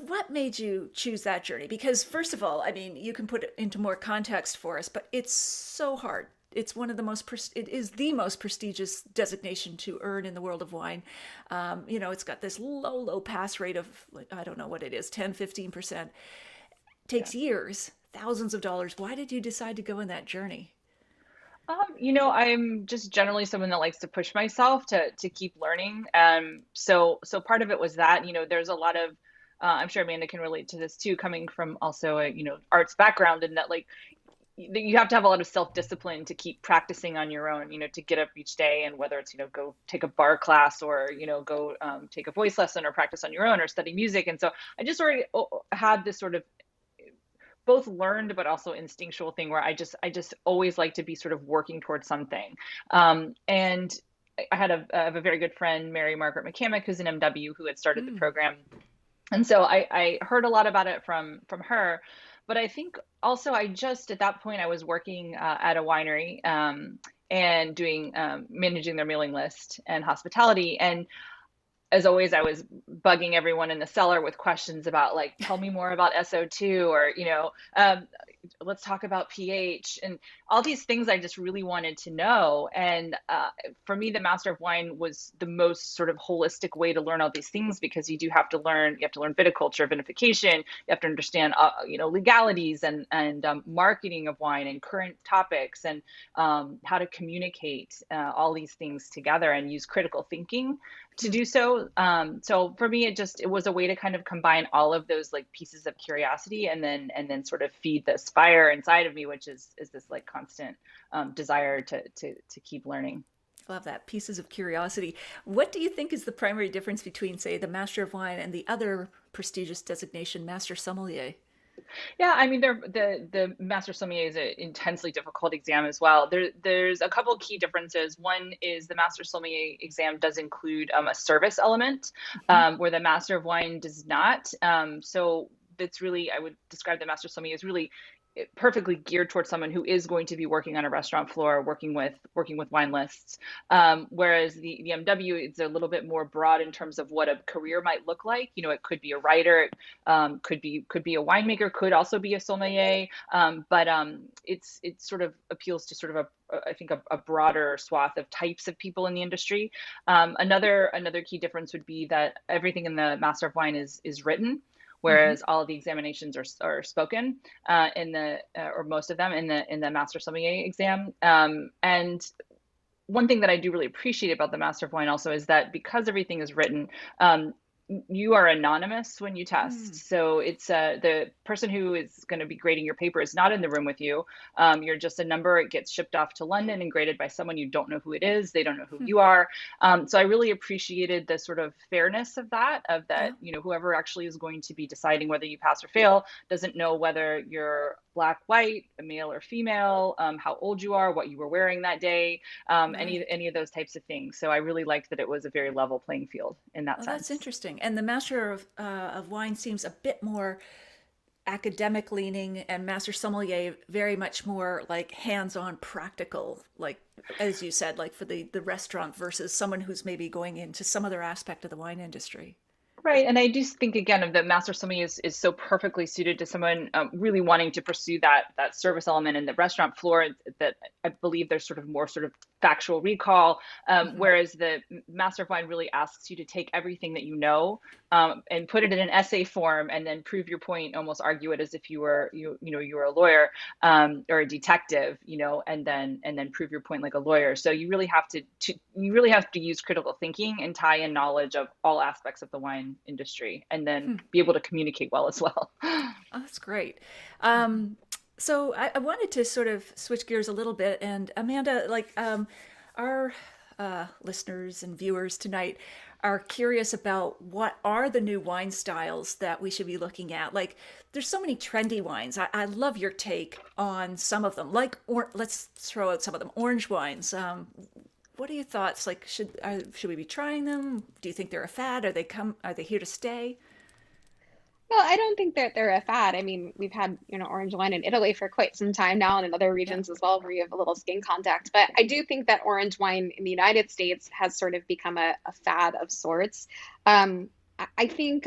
What made you choose that journey? Because first of all, I mean, you can put it into more context for us, but it's so hard. It's one of the it is the most prestigious designation to earn in the world of wine. It's got this low pass rate of, I don't know what it is, 10, 15%. Takes years, thousands of dollars. Why did you decide to go in that journey? I'm just generally someone that likes to push myself to keep learning. So part of it was that, there's a lot of, I'm sure Amanda can relate to this too, coming from also a, arts background, and that like you have to have a lot of self-discipline to keep practicing on your own, to get up each day, and whether it's, go take a bar class or, go take a voice lesson or practice on your own or study music. And so I just already had this sort of both learned but also instinctual thing where I just always like to be sort of working towards something. And I have a very good friend, Mary Margaret McCamick, who's an MW, who had started the program. And so I heard a lot about it from her. But I think also at that point, I was working at a winery and doing managing their mailing list and hospitality. And as always, I was bugging everyone in the cellar with questions about, like, tell me more about SO2, or, let's talk about pH, and all these things I just really wanted to know. And for me, the Master of Wine was the most sort of holistic way to learn all these things, because you have to learn viticulture, vinification, you have to understand, legalities and marketing of wine and current topics, and how to communicate all these things together and use critical thinking to do so. So for me, it was a way to kind of combine all of those like pieces of curiosity, and then sort of feed this fire inside of me, which is this like constant desire to keep learning. Love that. Pieces of curiosity. What do you think is the primary difference between, say, the Master of Wine and the other prestigious designation, Master Sommelier? Yeah, I mean, the Master Sommelier is an intensely difficult exam as well. There's a couple key differences. One is the Master Sommelier exam does include a service element, where the Master of Wine does not. So that's really, I would describe the Master Sommelier as really perfectly geared towards someone who is going to be working on a restaurant floor, working with wine lists. Whereas the MW is a little bit more broad in terms of what a career might look like. It could be a writer, could be a winemaker, could also be a sommelier. But it sort of appeals to sort of a broader swath of types of people in the industry. Another key difference would be that everything in the Master of Wine is written, whereas all of the examinations are spoken or most of them in the Master Sommelier exam. And one thing that I do really appreciate about the Master of Wine also is that because everything is written, you are anonymous when you test. So it's the person who is going to be grading your paper is not in the room with you. You're just a number. It gets shipped off to London and graded by someone you don't know who it is. They don't know who you are. So I really appreciated the sort of fairness of that, whoever actually is going to be deciding whether you pass or fail doesn't know whether you're black, white, a male or female, how old you are, what you were wearing that day, any of those types of things. So I really liked that it was a very level playing field in that sense. That's interesting. And the Master of Wine seems a bit more academic leaning, and Master Sommelier very much more like hands-on practical, like, as you said, like for the restaurant versus someone who's maybe going into some other aspect of the wine industry. Right. And I do think, again, of the Master Sommelier is so perfectly suited to someone really wanting to pursue that service element in the restaurant floor, that I believe there's sort of factual recall, whereas the Master of Wine really asks you to take everything that you know and put it in an essay form, and then prove your point, almost argue it as if you were a lawyer or a detective, and then prove your point like a lawyer. So you really have to use critical thinking and tie in knowledge of all aspects of the wine industry, and then be able to communicate well as well. Oh, that's great. So I wanted to sort of switch gears a little bit, and Amanda, like our listeners and viewers tonight are curious about what are the new wine styles that we should be looking at. Like, there's so many trendy wines. I love your take on some of them. Like, let's throw out some of them. Orange wines. What are your thoughts? Like, should we be trying them? Do you think they're a fad? Are they here to stay? Well, I don't think that they're a fad. I mean, we've had, orange wine in Italy for quite some time now, and in other regions as well, where you have a little skin contact. But I do think that orange wine in the United States has sort of become a fad of sorts. I think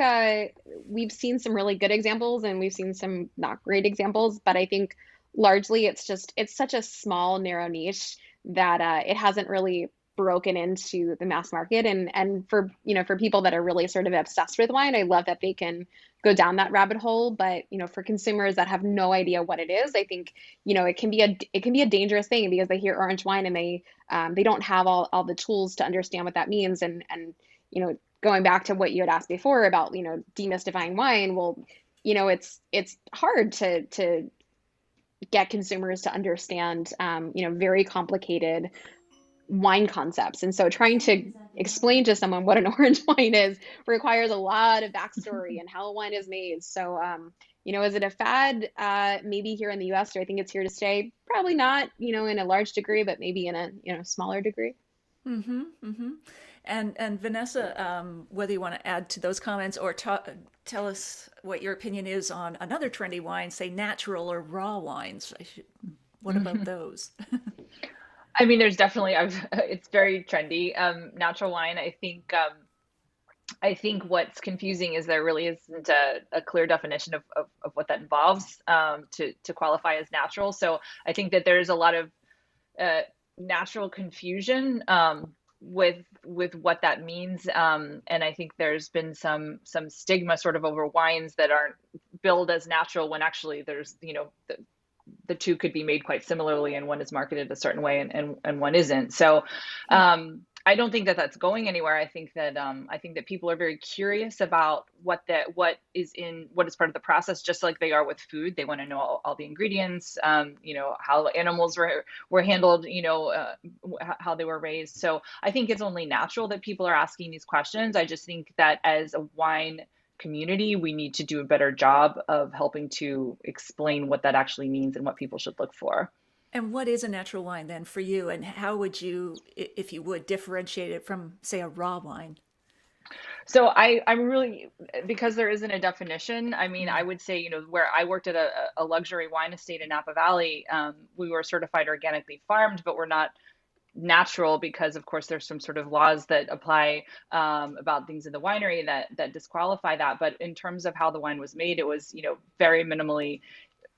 we've seen some really good examples and we've seen some not great examples, but I think largely it's such a small, narrow niche that it hasn't really broken into the mass market. And for, for people that are really sort of obsessed with wine, I love that they can go down that rabbit hole. But, for consumers that have no idea what it is, I think, it can be a dangerous thing because they hear orange wine and they don't have all the tools to understand what that means. And going back to what you had asked before about, demystifying wine, well, it's hard to get consumers to understand, very complicated wine concepts. And so trying to explain to someone what an orange wine is requires a lot of backstory and how wine is made. So, is it a fad? Maybe here in the US, do I think it's here to stay? Probably not, in a large degree, but maybe in a, smaller degree. Mm-hmm. Mm-hmm. And Vanessa, whether you want to add to those comments or tell us what your opinion is on another trendy wine, say natural or raw wines. What about those? I mean, there's definitely, it's very trendy. Natural wine, I think what's confusing is there really isn't a clear definition of what that involves to qualify as natural. So I think that there's a lot of natural confusion with what that means. And I think there's been some stigma sort of over wines that aren't billed as natural when actually there's, the two could be made quite similarly and one is marketed a certain way and one isn't. So I don't think that that's going anywhere. I think that people are very curious about what is part of the process, just like they are with food. They want to know all the ingredients, how animals were handled, how they were raised. So I think it's only natural that people are asking these questions. I just think that as a wine community, we need to do a better job of helping to explain what that actually means and what people should look for. And what is a natural wine then for you? And how would you, if you would, differentiate it from, say, a raw wine? So I'm really, because there isn't a definition, I mean, I would say, where I worked at a luxury wine estate in Napa Valley, we were certified organically farmed, but we're not natural because of course there's some sort of laws that apply about things in the winery that disqualify that. But in terms of how the wine was made, it was, very minimally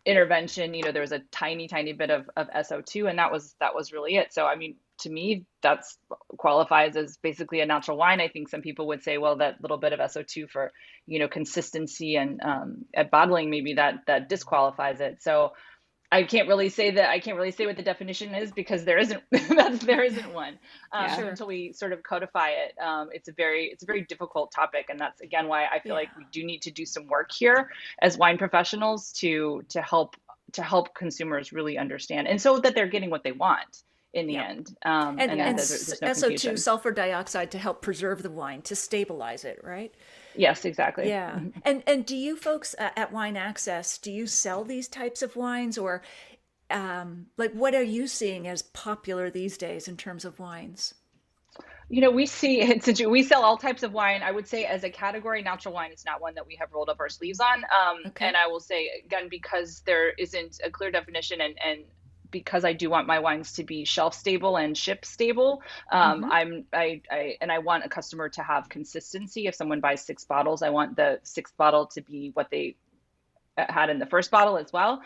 intervention. There was a tiny bit of SO2 and that was really it. So I mean, to me, that's qualifies as basically a natural wine. I think some people would say, well, that little bit of SO2 for, consistency and at bottling, maybe that disqualifies it. So I can't really say what the definition is because there isn't one until we sort of codify it. It's a very difficult topic, and that's again why I feel like we do need to do some work here as wine professionals to help consumers really understand, and so that they're getting what they want in the end. And there's no SO2, confusion. sulfur dioxide, to help preserve the wine, to stabilize it, right? Yes, exactly. Yeah. And do you folks at Wine Access, do you sell these types of wines, or what are you seeing as popular these days in terms of wines? We sell all types of wine. I would say as a category, natural wine is not one that we have rolled up our sleeves on. Okay. And I will say again, because there isn't a clear definition and because I do want my wines to be shelf stable and ship stable, I want a customer to have consistency. If someone buys 6 bottles, I want the 6th bottle to be what they had in the first bottle as well.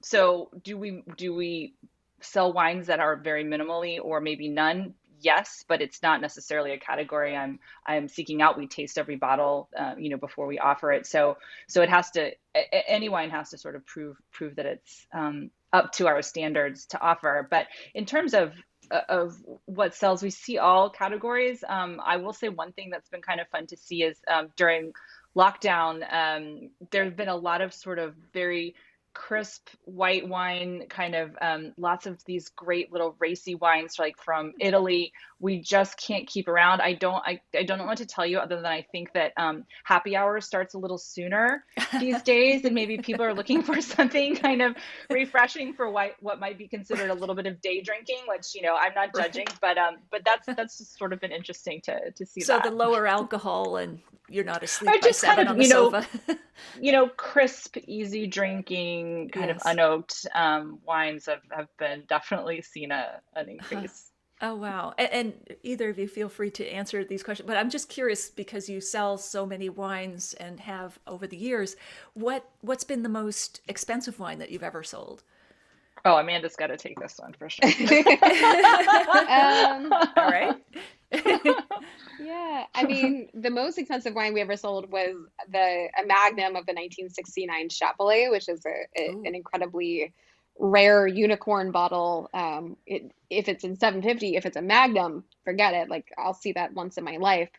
So do we sell wines that are very minimally or maybe none? Yes, but it's not necessarily a category I'm seeking out. We taste every bottle, before we offer it. So it has to, any wine has to sort of prove that it's up to our standards to offer. But in terms of what sells, we see all categories. I will say one thing that's been kind of fun to see is during lockdown, there have been a lot of sort of very crisp white wine, kind of lots of these great little racy wines like from Italy. We just can't keep around. I don't know what to tell you other than I think that happy hour starts a little sooner these days, and maybe people are looking for something kind of refreshing for what might be considered a little bit of day drinking, which I'm not judging, but that's just sort of been interesting to see. So that. The lower alcohol and you're not asleep by 7 on the sofa. Crisp, easy drinking, kind of unoaked wines have been definitely seen an increase. Oh, wow. And either of you feel free to answer these questions, but I'm just curious because you sell so many wines and have over the years, what's been the most expensive wine that you've ever sold? Oh, Amanda's got to take this one for sure. All right. Yeah, I mean, the most expensive wine we ever sold was a Magnum of the 1969 Chapelet, which is an Ooh. incredibly rare unicorn bottle. If it's in 750, if it's a Magnum, forget it. Like I'll see that once in my life.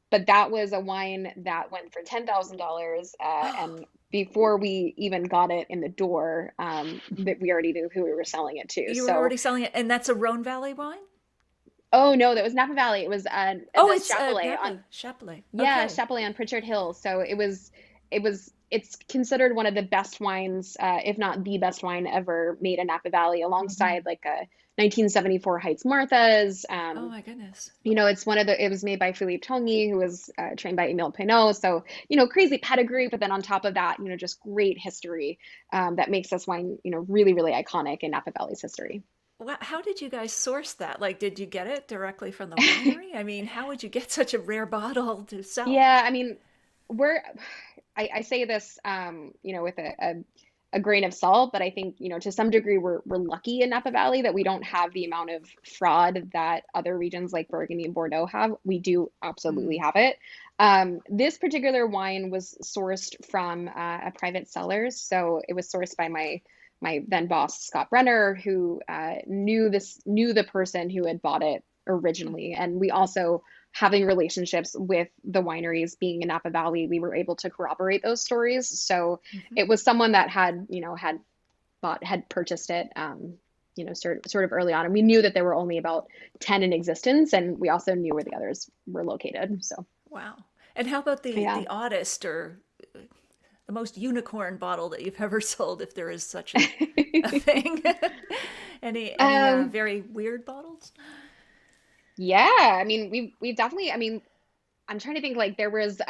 But that was a wine that went for $10,000, and before we even got it in the door, that we already knew who we were selling it to. You were So, already selling it, and that's a Rhone Valley wine? oh no, that was Napa Valley. It was Oh, the it's Chapelet Napa on. Chapelet. Yeah, Okay. Chapelet on Pritchard Hill. So it's considered one of the best wines, if not the best wine ever made in Napa Valley, alongside like a 1974 Heights Martha's. Oh my goodness. It was made by Philippe Tongi, who was trained by Emile Pinot. So, crazy pedigree, but then on top of that, just great history, that makes this wine, really, really iconic in Napa Valley's history. Wow, how did you guys source that? Like, did you get it directly from the winery? I mean, how would you get such a rare bottle to sell? Yeah, I mean, we're I say this with a grain of salt, but I think, to some degree we're lucky in Napa Valley that we don't have the amount of fraud that other regions like Burgundy and Bordeaux have. We do absolutely Mm. have it. This particular wine was sourced from a private seller, so it was sourced by my then boss Scott Brenner, who knew the person who had bought it originally, and we also having relationships with the wineries being in Napa Valley, we were able to corroborate those stories. So Hmm. it was someone that had purchased it, sort of early on, and we knew that there were only about 10 in existence, and we also knew where the others were located. So Wow. And how about the yeah. the oddest or the most unicorn bottle that you've ever sold, if there is such a thing? Any um, very weird bottles? yeah, I mean, we've definitely, I mean, I'm trying to think, like there was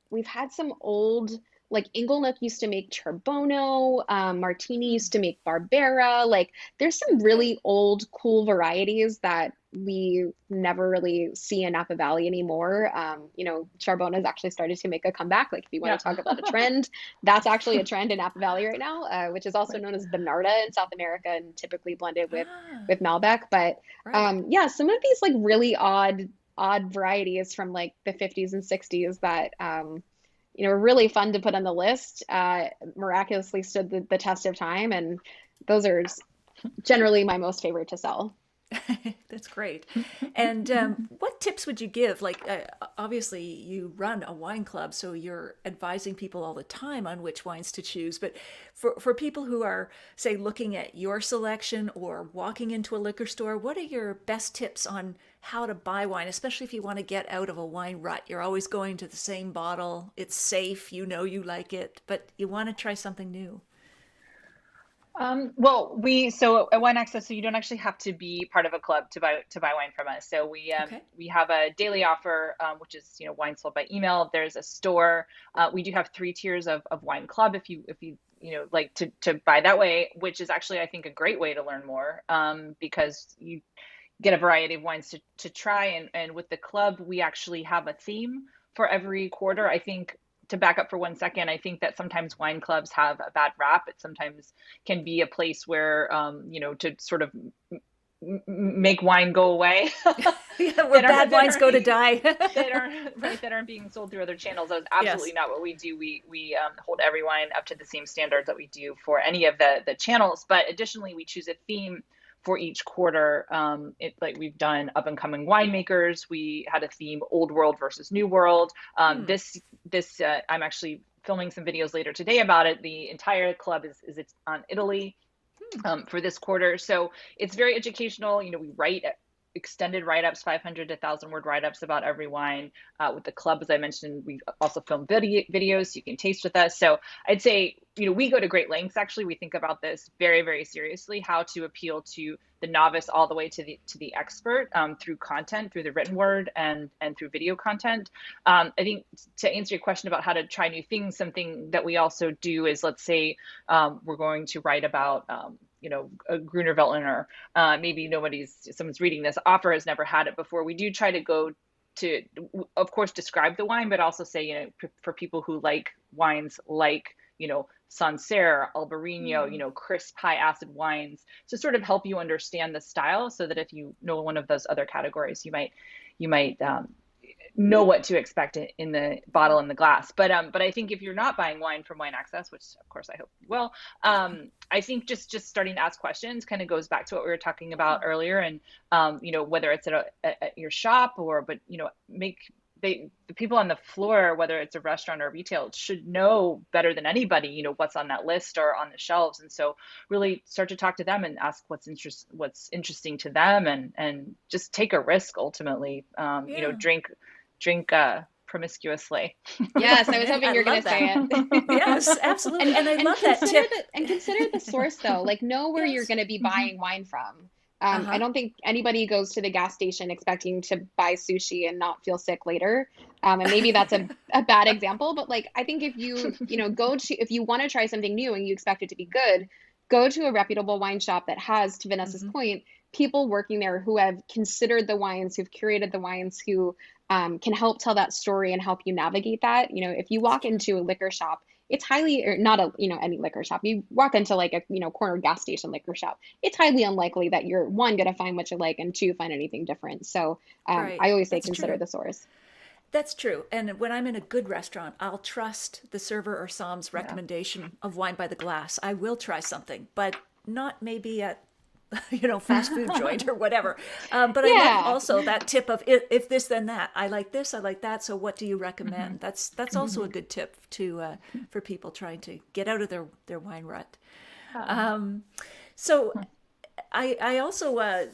we've had some old, like Inglenook used to make Charbono, Martini Mm. used to make Barbera. Like there's some Okay. really old cool varieties that we never really see in Napa Valley anymore. Charbono has actually started to make a comeback. Like if you want Yeah. to talk about a trend, that's actually a trend in Napa Valley right now, which is also Right. known as Bonarda in South America and typically blended with Ah, Malbec. But right. yeah, some of these like really odd varieties from like the 50s and 60s that are really fun to put on the list, miraculously stood the test of time, and those are generally my most favorite to sell. That's great. And what tips would you give? Like, obviously, you run a wine club, so you're advising people all the time on which wines to choose. But for people who are, say, looking at your selection or walking into a liquor store, what are your best tips on how to buy wine, especially if you want to get out of a wine rut? You're always going to the same bottle. It's safe, you know you like it, but you want to try something new. Well, so at Wine Access, so you don't actually have to be part of a club to buy wine from us. So Okay. we have a daily offer, which is wine sold by email. There's a store. We do have 3 tiers of Wine Club if you like to buy that way, which is actually I think a great way to learn more, because you get a variety of wines to try, and with the club we actually have a theme for every quarter. I think, to back up for 1 second, I think that sometimes wine clubs have a bad rap. It sometimes can be a place where, to sort of make wine go away Yeah, where bad that wines aren't go to being die. that aren't being sold through other channels. That's Yes. absolutely not what we do. We hold every wine up to the same standards that we do for any of the channels. But additionally, we choose a theme for each quarter. Like we've done up and coming winemakers. We had a theme Old World versus New World. Hmm. This I'm actually filming some videos later today about it. The entire club is it's on Italy, Hmm. for this quarter. So it's very educational. We write extended write-ups, 500 to 1,000 word write-ups about every wine. With the club, as I mentioned, we also film videos so you can taste with us. So I'd say, we go to great lengths. Actually, we think about this very, very seriously, how to appeal to the novice all the way to the expert, through content, through the written word, and through video content. I think, to answer your question about how to try new things, something that we also do is, let's say we're going to write about a Gruner Veltliner, maybe someone's reading this, offer has never had it before. We do try to go to, of course, describe the wine, but also say, for people who like wines like, Sancerre, Albarino, crisp, high acid wines, to sort of help you understand the style, so that if you know one of those other categories, you might know what to expect in the bottle and the glass. But I think if you're not buying wine from Wine Access, which of course I hope you will, I think just starting to ask questions kind of goes back to what we were talking about earlier. And whether it's at your shop the people on the floor, whether it's a restaurant or retail, should know better than anybody, what's on that list or on the shelves. And so really start to talk to them and ask what's interesting to them, and just take a risk ultimately. Drink promiscuously. Yes, I was hoping you were going to say it. Yes, absolutely. And I love that tip. And consider the source, though. Like, know where you're going to be buying wine from. I don't think anybody goes to the gas station expecting to buy sushi and not feel sick later. And maybe that's a bad example, but like, I think if you if you want to try something new and you expect it to be good, go to a reputable wine shop that has, to Vanessa's point, people working there who have considered the wines, who've curated the wines, who can help tell that story and help you navigate that. If you walk into a liquor shop, it's highly, or not any liquor shop, you walk into like a, corner gas station liquor shop, it's highly unlikely that you're, one, going to find what you like, and two, find anything different. So Right. I always say That's consider true. the source. That's true. And when I'm in a good restaurant, I'll trust the server or somm's recommendation of wine by the glass. I will try something, but not maybe at fast food joint or whatever. But I love also that tip of if this, then that. I like this, I like that. So what do you recommend? That's also a good tip to for people trying to get out of their wine rut. So I also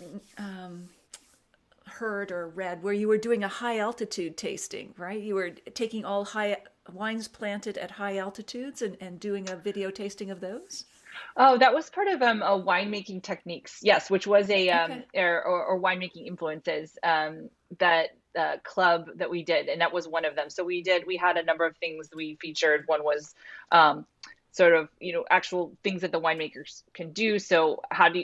heard or read where you were doing a high altitude tasting, right? You were taking all wines planted at high altitudes and doing a video tasting of those. Oh, that was part of a winemaking techniques, yes, which was a Okay. or winemaking influences that club that we did, and that was one of them. So we had a number of things we featured. One was sort of actual things that the winemakers can do. So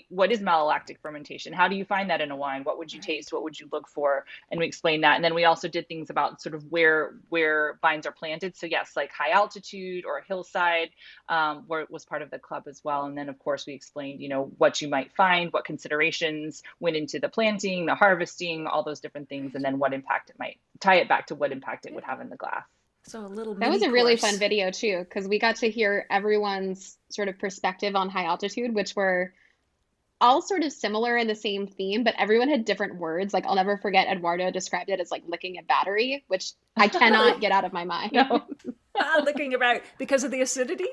what is malolactic fermentation? How do you find that in a wine? What would you taste? What would you look for? And we explained that. And then we also did things about sort of where vines are planted. So yes, like high altitude or hillside, where it was part of the club as well. And then of course we explained, what you might find, what considerations went into the planting, the harvesting, all those different things, and then what impact it might tie it back to what impact it would have in the glass. So a little That was mini a really course. fun video too, because we got to hear everyone's sort of perspective on high altitude, which were all sort of similar in the same theme, but everyone had different words. Like, I'll never forget, Eduardo described it as like licking a battery, which I cannot get out of my mind. No. Looking about because of the acidity.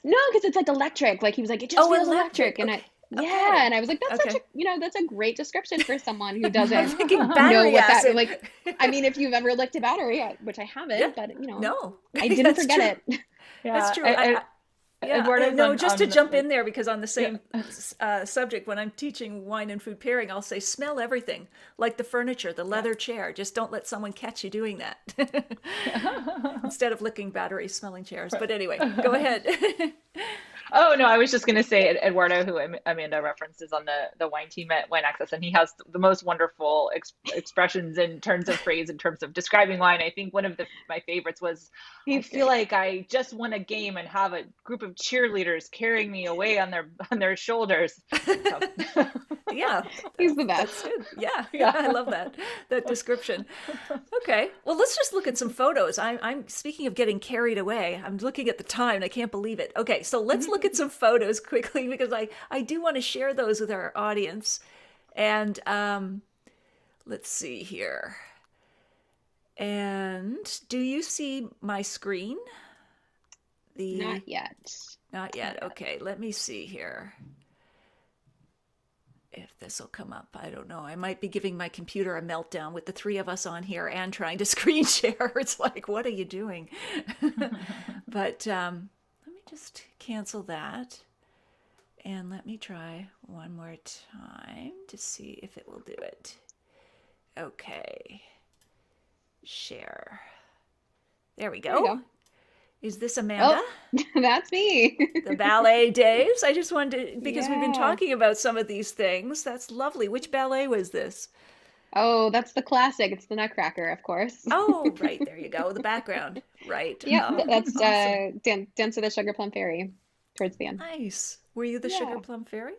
No, because it's like electric. Like, he was like, it just feels electric. And Okay. yeah, and I was like, that's Okay. that's a great description for someone who doesn't Thinking know battery what that, acid. like, I mean, if you've ever licked a battery, which I haven't, Yeah. but No, I didn't That's forget true. it. Yeah, That's true. Eduardo's To jump in there, because on the same subject, when I'm teaching wine and food pairing, I'll say, smell everything, like the furniture, the leather chair. Just don't let someone catch you doing that. Instead of licking batteries, smelling chairs. But anyway, go ahead. Oh, no, I was just going to say Eduardo, who Amanda references on the wine team at Wine Access, and he has the most wonderful expressions in terms of phrase, in terms of describing wine. I think one of my favorites was, I feel like I just won a game and have a group of cheerleaders carrying me away on their shoulders. So. Yeah. He's the best. That's good. Yeah, I love that description. Okay, well, let's just look at some photos. I'm speaking of getting carried away. I'm looking at the time and I can't believe it. Okay, so let's look at some photos quickly, because I do want to share those with our audience. And let's see here. And do you see my screen? Not yet. Not yet. Okay, let me see here. If this will come up, I don't know. I might be giving my computer a meltdown with the three of us on here and trying to screen share. It's like, what are you doing? But let me just cancel that. And let me try one more time to see if it will do it. Okay. Share. There we go. Is this Amanda? Oh, that's me. The ballet days? I just wanted to, because we've been Yeah. talking about some of these things. That's lovely. Which ballet was this? Oh, that's the classic. It's the Nutcracker, of course. Oh, right. There you go. The background. Right. Yep, Oh, that's awesome. Dance of the Sugar Plum Fairy towards the end. Nice. Were you the Sugar Yeah. Plum Fairy?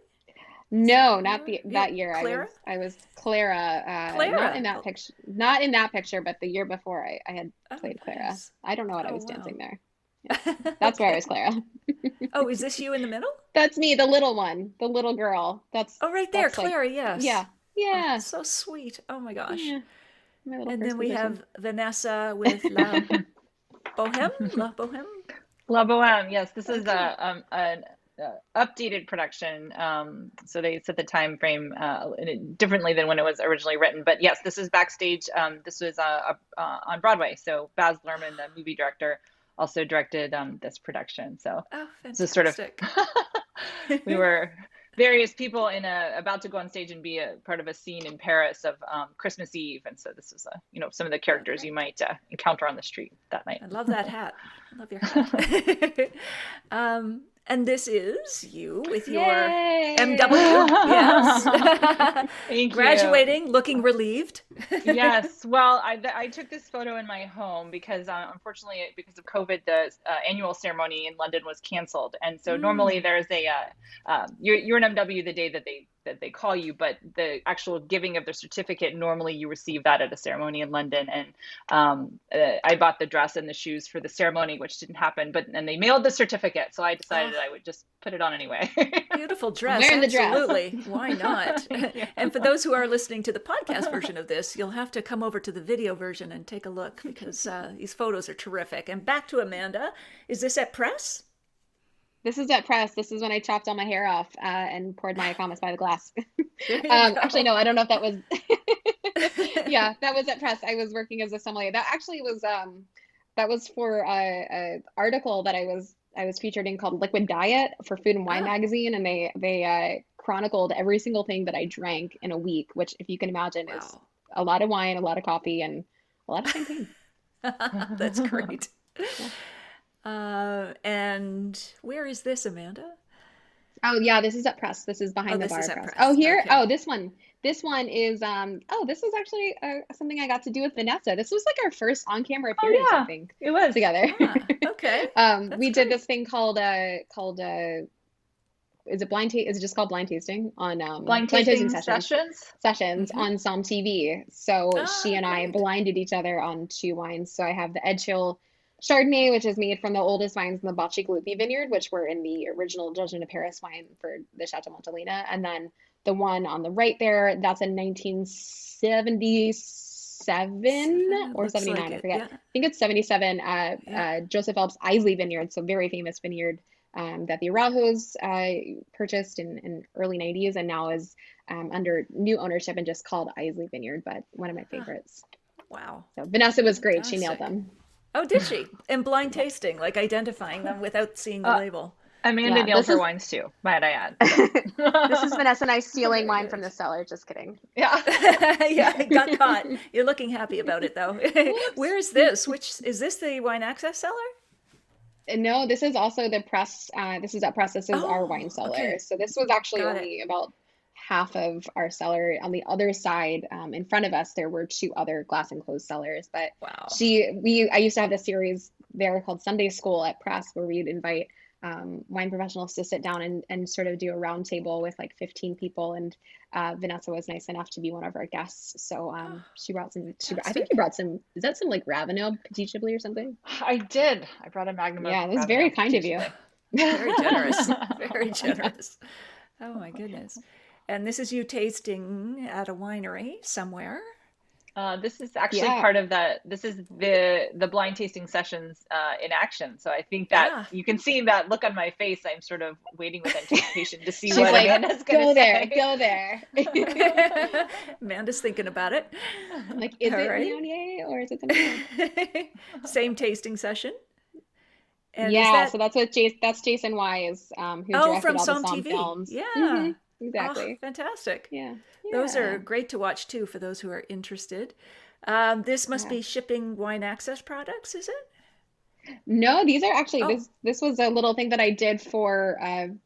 No, You not were? that year. Clara? I was Clara. Not Clara. in that picture. Not in that picture, but the year before I had Oh, played Clara. nice. I don't know what I Oh, was wow. dancing there. Yeah, that's where I was Clara. Oh, is this you in the middle? That's me, the little one, the little girl. Oh, right there, That's like, Clara, yes. yeah, Oh, yeah, so sweet. Oh my gosh. yeah. My little And first then we position. have Vanessa with La Boheme? La Boheme? La Boheme, yes, this is Okay. an updated production. So they set the time frame differently than when it was originally written. But yes, this is backstage. This was on Broadway. So Baz Luhrmann, the movie director, also directed this production. So Oh, this is sort of fantastic. we were various people about to go on stage and be a part of a scene in Paris of Christmas Eve, and so this is some of the characters great. you might encounter on the street that night. I love that hat. I love your hat. And this is you with your Yay! MW. Yes. Thank you. Graduating, looking relieved. Yes, well, I took this photo in my home because unfortunately, because of COVID, the annual ceremony in London was canceled, and so normally there's a you're an MW the day that they call you, but the actual giving of the certificate, normally you receive that at a ceremony in London, and I bought the dress and the shoes for the ceremony, which didn't happen, and they mailed the certificate, so I decided I would just put it on anyway. Beautiful dress. Wearing the dress. Absolutely. Why not? And for those who are listening to the podcast version of this, you'll have to come over to the video version and take a look because these photos are terrific. And back to Amanda. Is this at press? This is at press. This is when I chopped all my hair off and poured my Akamas by the glass. There you go. Actually, no, I don't know if that was. Yeah, that was at press. I was working as a sommelier. That actually was that was for a article that I was featured in called Liquid Diet for Food and Wine magazine, and they chronicled every single thing that I drank in a week, which, if you can imagine, is Wow. a lot of wine, a lot of coffee, and a lot of champagne. That's great. And where is this, Amanda? Oh yeah, this is at press. This is behind the this bar is at press. press. Oh, here. Okay. Oh, this one. This one is this was actually something I got to do with Vanessa. This was like our first on-camera appearance, I think, It was together. Ah, okay. We did great. this thing called is it blind taste? Is it just called blind tasting on blind tasting sessions Mm-hmm. on some TV? So she and I Great. blinded each other on 2 wines. So I have the Edge Hill Chardonnay, which is made from the oldest wines in the Bocci vineyard, which were in the original Judgment of Paris wine for the Chateau Montelena. And then the one on the right there, that's a 1977 or Looks like 79, I it, forget. yeah. I think it's 77. Yeah. Joseph Phelps Islay Vineyard, so very famous vineyard that the Araujo's purchased in early 90s, and now is under new ownership and just called Islay Vineyard, but one of my favorites. Wow. So Vanessa was great. She nailed Fantastic. them. Oh, did she? And blind tasting, like identifying them without seeing the label. Amanda Yeah, nails this her is- wines too, might I add. This is Vanessa and I stealing Very wine good. from the cellar. Just kidding. Yeah. Yeah, I got caught. You're looking happy about it, though. Where is this? Which is this the Wine Access cellar? No, this is also the press. This is at press. This is our wine cellar. okay. So this was actually Got it. only about half of our cellar. On the other side, in front of us, there were 2 other glass enclosed cellars. But Wow. I used to have this series there called Sunday School at press, where we'd invite wine professionals to sit down and sort of do a round table with like 15 people. And Vanessa was nice enough to be one of our guests. So she brought some, I think you brought some, is that some like Ravenel Petit Chablis or something? I did. I brought a Magnum. Yeah, of it was very Ravenel kind of Petit you. Chablis. Very generous. Very generous. Oh, my goodness. And this is you tasting at a winery somewhere. This is actually Yeah. part of this is the blind tasting sessions in action. So I think that Ah. you can see that look on my face. I'm sort of waiting with anticipation to see She's what like, Amanda's going go to there, say. go there. Amanda's thinking about it. Like, is All it right. Viognier or is it something else? Same tasting session. And is Yeah, that- so that's Jason Wise, who Oh, directed from all Somme the Somme TV. films. Yeah. Mhm, Oh, exactly. fantastic. Yeah. Those Yeah. are great to watch too for those who are interested. This must Yeah. be shipping Wine Access products, is it? No, these are actually Oh, this was a little thing that I did for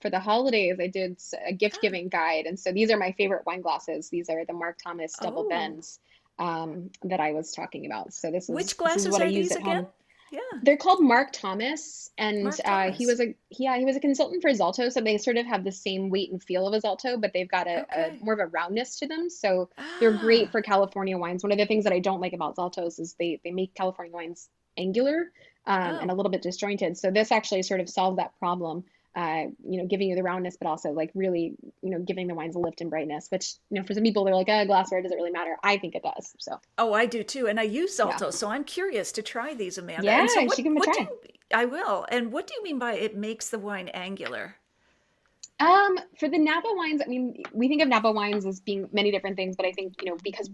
the holidays. I did a gift ah, giving guide, and so these are my favorite wine glasses. These are the Mark Thomas double oh. bends that I was talking about. So Which this is glasses what I are use these at again? home. Yeah, They're called Mark Thomas, and Mark Thomas. he was a consultant for Zalto, so they sort of have the same weight and feel of a Zalto, but they've got a Okay. more of a roundness to them. So they're great Ah, for California wines. One of the things that I don't like about Zaltos is they make California wines angular and oh, a little bit disjointed. So this actually sort of solved that problem. Giving you the roundness, but also like really, giving the wines a lift and brightness, which, for some people, they're like, glassware, does it really matter? I think it does. So, oh, I do too, and I use yeah. Zalto, so I'm curious to try these, Amanda. Yeah, And so, you should give them a what do try. you? I will. And what do you mean by it makes the wine angular? For the Napa wines, I mean, we think of Napa wines as being many different things, but I think, because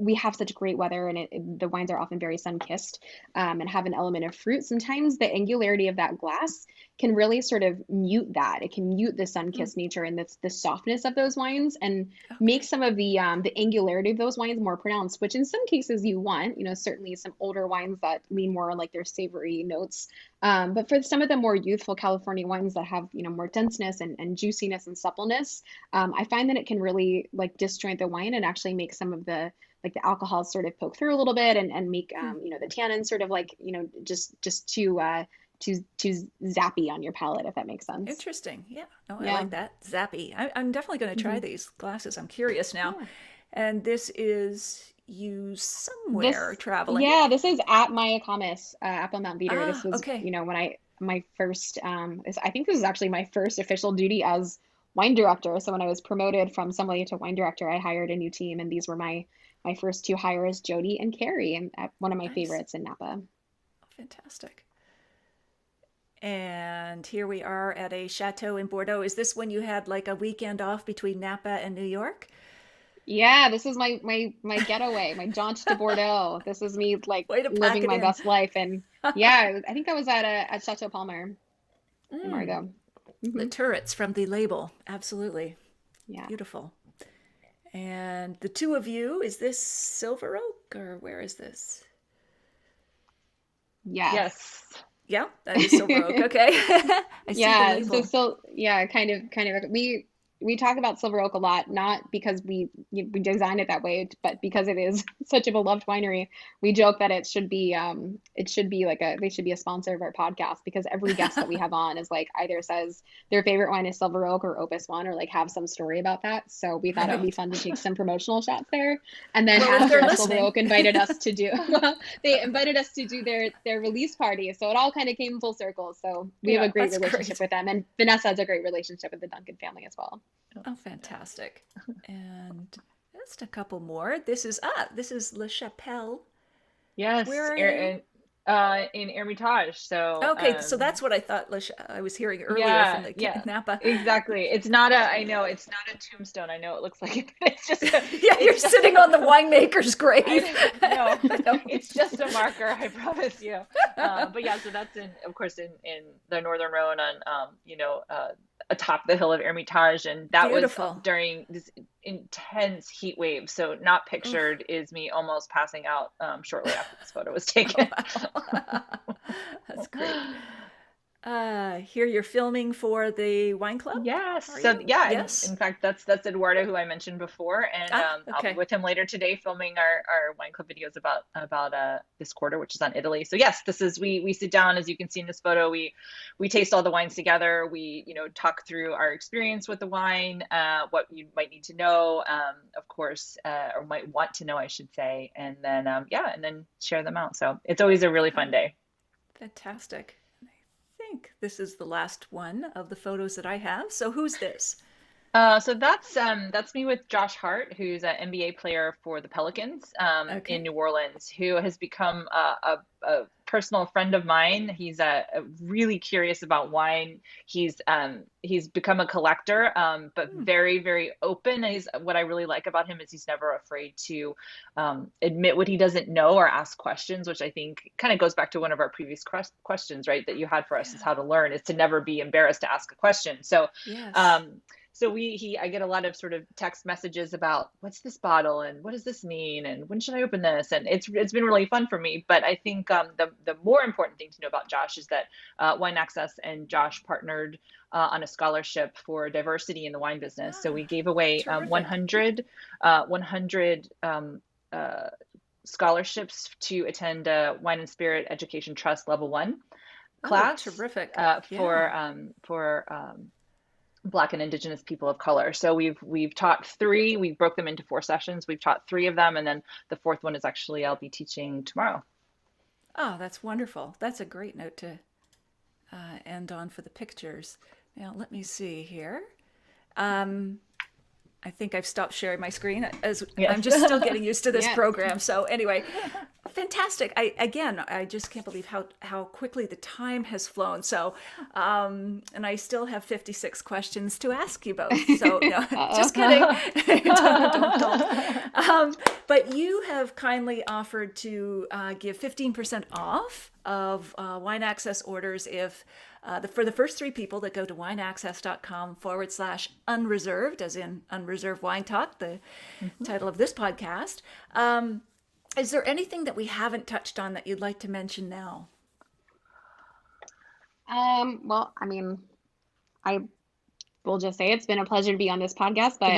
we have such great weather and the wines are often very sun-kissed and have an element of fruit. Sometimes the angularity of that glass can really sort of mute that. It can mute the Hmm, sun-kissed nature and the softness of those wines and make okay. some of the angularity of those wines more pronounced, which in some cases you want. Certainly some older wines that lean more on like their savory notes. But for some of the more youthful California wines that have, more denseness and juiciness and suppleness, I find that it can really like disjoint the wine and actually make some of the alcohols sort of poke through a little bit and make Hmm. the tannins sort of like just too zappy on your palate, if that makes sense. Interesting. Yeah. Oh, I Yeah. like that. Zappy. I'm definitely going to try Hmm. these glasses. I'm curious now. Yeah. And this is you This somewhere traveling. yeah, this is at Maya Kamis, up on Mount Veeder. This Ah, was, okay. when my first I think this is actually my first official duty as wine director. So when I was promoted from sommelier to wine director, I hired a new team, and these were my first two hires, Jody and Carrie, and one of my Nice. favorites in Napa. Fantastic. And here we are at a chateau in Bordeaux. Is this when you had like a weekend off between Napa and New York? Yeah, this is my getaway, my jaunt to Bordeaux. This is me like Way to pack living it my in. best life, and yeah, I think I was at Chateau Palmer in Mm, Margot. the Hmm. turrets from the label. Absolutely. Yeah. Beautiful. And the two of you, is this Silver Oak or where is this? Yes. Yes. Yeah, that is Silver Oak. Okay. I see the Yeah, label. yeah, kind of we talk about Silver Oak a lot, not because we designed it that way, but because it is such a beloved winery. We joke that it should be like they should be a sponsor of our podcast, because every guest that we have on is like either says their favorite wine is Silver Oak or Opus One, or like have some story about that. So we thought it would be Right. fun to take some promotional shots there. And then Well, if they're after Silver listening. Oak invited us to do well, they invited us to do their release party. So it all kind of came full circle. So we have a Yeah. great That's relationship great. with them. And Vanessa has a great relationship with the Duncan family as well. Oh, fantastic. And just a couple more. This is La Chapelle. Yes. Where are you? In Hermitage. So, Okay, so that's what I thought I was hearing earlier from yeah, the yeah, Napa. exactly. I know it's not a tombstone. I know it looks like it, but Yeah, you're it's just, sitting on the winemaker's grave. no, No. it's just a marker, I promise you. But yeah, so that's of course, in the Northern Rhone on, atop the hill of Hermitage. And that was Beautiful. during this intense heat wave. So not Oof. pictured is me almost passing out, shortly after this photo was Oh, taken. wow. That's great. Here you're filming for the wine club, Yes. are So you? yeah, and Yes. in fact, that's Eduardo, who I mentioned before, and Ah, I'll be okay. with him later today filming our wine club videos about this quarter, which is on Italy. So yes, this is we sit down, as you can see in this photo. We taste all the wines together. We talk through our experience with the wine, what you might need to know, of course, or might want to know, I should say, and then yeah, and then share them out. So it's always a really fun Oh, day. fantastic. I think this is the last one of the photos that I have. So who's this? So that's me with Josh Hart, who's an NBA player for the Pelicans in Okay. New Orleans, who has become a personal friend of mine. He's a really curious about wine. He's become a collector, but Hmm. very very open. And what I really like about him is he's never afraid to admit what he doesn't know or ask questions, which I think kind of goes back to one of our previous questions, right? That you had for us, is Yeah. how to learn, is to never be embarrassed to ask a question. So. Yes. Um, I get a lot of sort of text messages about what's this bottle and what does this mean and when should I open this, and it's been really fun for me. But I think the more important thing to know about Josh is that Wine Access and Josh partnered on a scholarship for diversity in the wine business. So we gave away 100 scholarships to attend a Wine and Spirit Education Trust Level 1 class. Terrific. For Black and Indigenous people of color. So we've taught 3. We broke them into 4 sessions. We've taught 3 of them, and then the 4th one is actually I'll be teaching tomorrow. Oh, that's wonderful. That's a great note to end on for the pictures. Now, let me see here. I think I've stopped sharing my screen as Yes. I'm just still getting used to this Yeah. program. So anyway, fantastic. I just can't believe how quickly the time has flown. So, and I still have 56 questions to ask you both. So no, just kidding. Don't. But you have kindly offered to give 15% off of Wine Access orders if for the first 3 people that go to wineaccess.com/unreserved, as in unreserved wine talk, the title of this podcast. Is there anything that we haven't touched on that you'd like to mention now? Well, I mean, I will just say it's been a pleasure to be on this podcast, but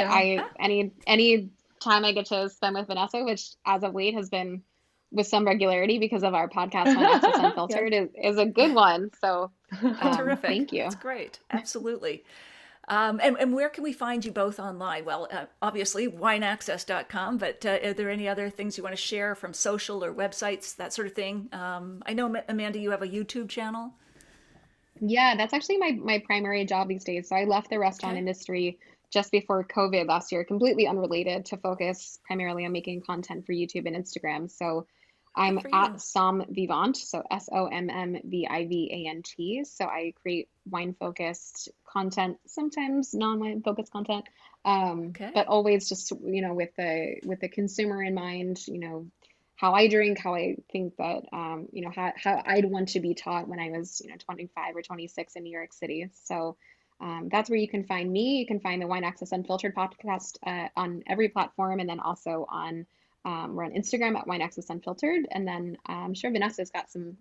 any time I get to spend with Vanessa, which as of late has been with some regularity because of our podcast, Wine Access Unfiltered, is a good one. So Terrific. thank you. That's great. Absolutely. And where can we find you both online? Well, obviously, wineaccess.com, but are there any other things you want to share from social or websites, that sort of thing? I know, Amanda, you have a YouTube channel. Yeah, that's actually my primary job these days. So I left the restaurant industry just before COVID last year, completely unrelated, to focus primarily on making content for YouTube and Instagram. So I'm at Somm Vivant, so SOMMVIVANT. So I create wine-focused content, sometimes non-wine focused content, but always just with the consumer in mind. How I drink, how I think that how I'd want to be taught when I was 25 or 26 in New York City. So that's where you can find me. You can find the Wine Access Unfiltered podcast on every platform, and then also on we're on Instagram at Wine Access Unfiltered, and then I'm sure Vanessa's got some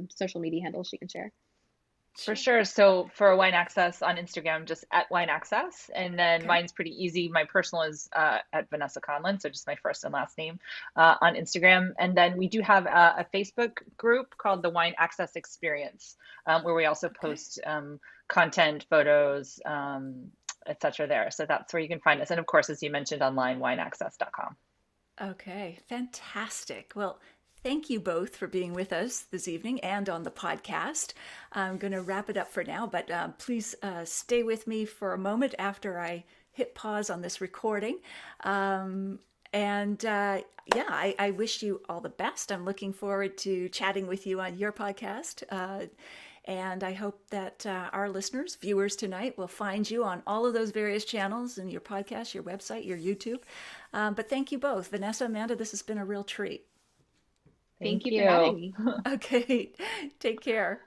social media handles she can share. For sure. So for Wine Access on Instagram, just at Wine Access, and then mine's pretty easy. My personal is at Vanessa Conlin, so just my first and last name on Instagram. And then we do have a Facebook group called the Wine Access Experience, where we also post content, photos, etc. there. So that's where you can find us. And of course, as you mentioned, online, wineaccess.com. Okay, fantastic. Well, thank you both for being with us this evening and on the podcast. I'm going to wrap it up for now, but please stay with me for a moment after I hit pause on this recording. I wish you all the best. I'm looking forward to chatting with you on your podcast. And I hope that our listeners, viewers tonight, will find you on all of those various channels in your podcast, your website, your YouTube. But thank you both. Vanessa, Amanda, this has been a real treat. Thank you for having me. Okay, take care.